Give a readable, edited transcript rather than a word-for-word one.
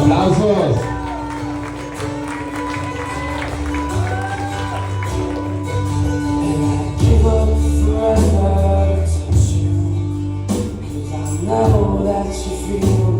aplausos. Give up forever to touch you, 'cause I know that you feel